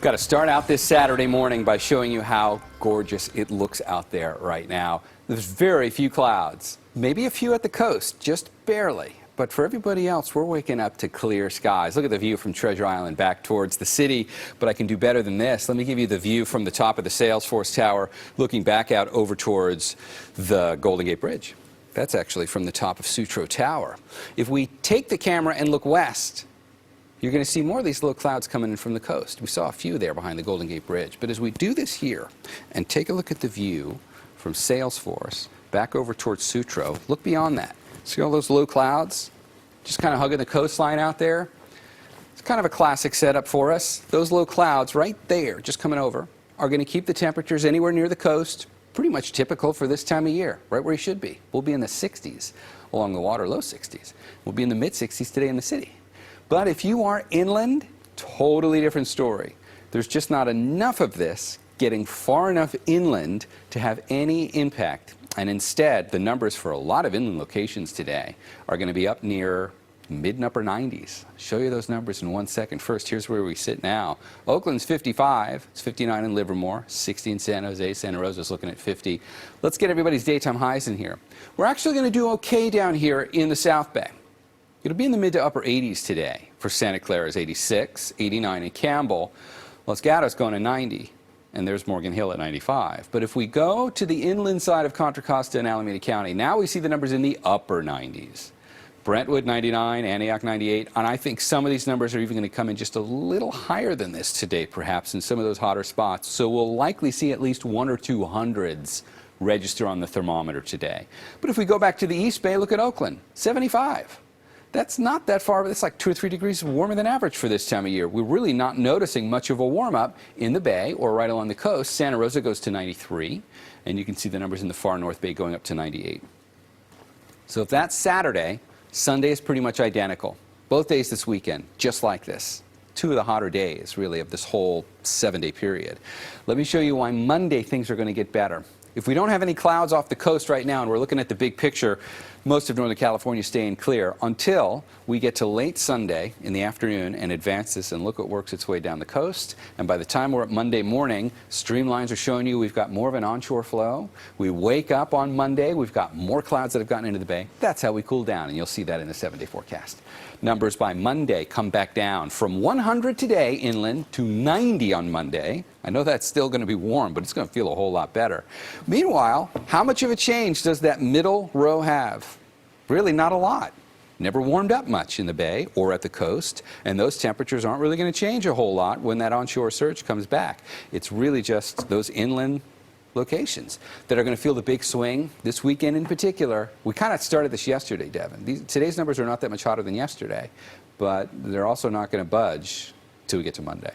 Got to start out this Saturday morning by showing you how gorgeous it looks out there right now. There's very few clouds, maybe a few at the coast, just barely. But for everybody else, we're waking up to clear skies. Look at the view from Treasure Island back towards the city, but I can do better than this. Let me give you the view from the top of the Salesforce Tower, looking back out over towards the Golden Gate Bridge. That's actually from the top of Sutro Tower. If we take the camera and look west, you're going to see more of these little clouds coming in from the coast. We saw a few there behind the Golden Gate Bridge. But as we do this here and take a look at the view from Salesforce back over towards Sutro, look beyond that. See all those low clouds just kind of hugging the coastline out there? It's kind of a classic setup for us. Those low clouds right there just coming over are going to keep the temperatures anywhere near the coast pretty much typical for this time of year, right where you should be. We'll be in the 60s along the water, low 60s. We'll be in the mid 60s today in the city. But if you are inland, totally different story. There's just not enough of this getting far enough inland to have any impact. And instead, the numbers for a lot of inland locations today are going to be up near mid and upper 90s. I'll show you those numbers in 1 second. First, here's where we sit now. Oakland's 55. It's 59 in Livermore, 60 in San Jose. Santa Rosa's looking at 50. Let's get everybody's daytime highs in here. We're actually going to do okay down here in the South Bay. It'll be in the mid to upper 80s today. For Santa Clara's 86, 89 in Campbell. Los Gatos going to 90, and there's Morgan Hill at 95. But if we go to the inland side of Contra Costa and Alameda County, now we see the numbers in the upper 90s. Brentwood 99, Antioch 98, and I think some of these numbers are even going to come in just a little higher than this today, perhaps, in some of those hotter spots. So we'll likely see at least 1 or 2 hundreds register on the thermometer today. But if we go back to the East Bay, look at Oakland, 75. That's not that far, but it's like 2 or 3 degrees warmer than average for this time of year. We're really not noticing much of a warm-up in the Bay or right along the coast. Santa Rosa goes to 93, and you can see the numbers in the far North Bay going up to 98. So if that's Saturday, Sunday is pretty much identical. Both days this weekend, just like this. 2 of the hotter days, really, of this whole 7-day period. Let me show you why Monday things are going to get better. If we don't have any clouds off the coast right now and we're looking at the big picture, most of Northern California staying clear until we get to late Sunday in the afternoon and advance this and look what works its way down the coast. And by the time we're at Monday morning, streamlines are showing you we've got more of an onshore flow. We wake up on Monday, we've got more clouds that have gotten into the bay. That's how we cool down, and you'll see that in the 7-day forecast. Numbers by Monday come back down from 100 today inland to 90 on Monday. I know that's still going to be warm, but it's going to feel a whole lot better. Meanwhile, how much of a change does that middle row have? Really not a lot. Never warmed up much in the bay or at the coast, and those temperatures aren't really going to change a whole lot when that onshore surge comes back. It's really just those inland locations that are going to feel the big swing this weekend in particular. We kind of started this yesterday, Devin. Today's numbers are not that much hotter than yesterday, but they're also not going to budge till we get to Monday.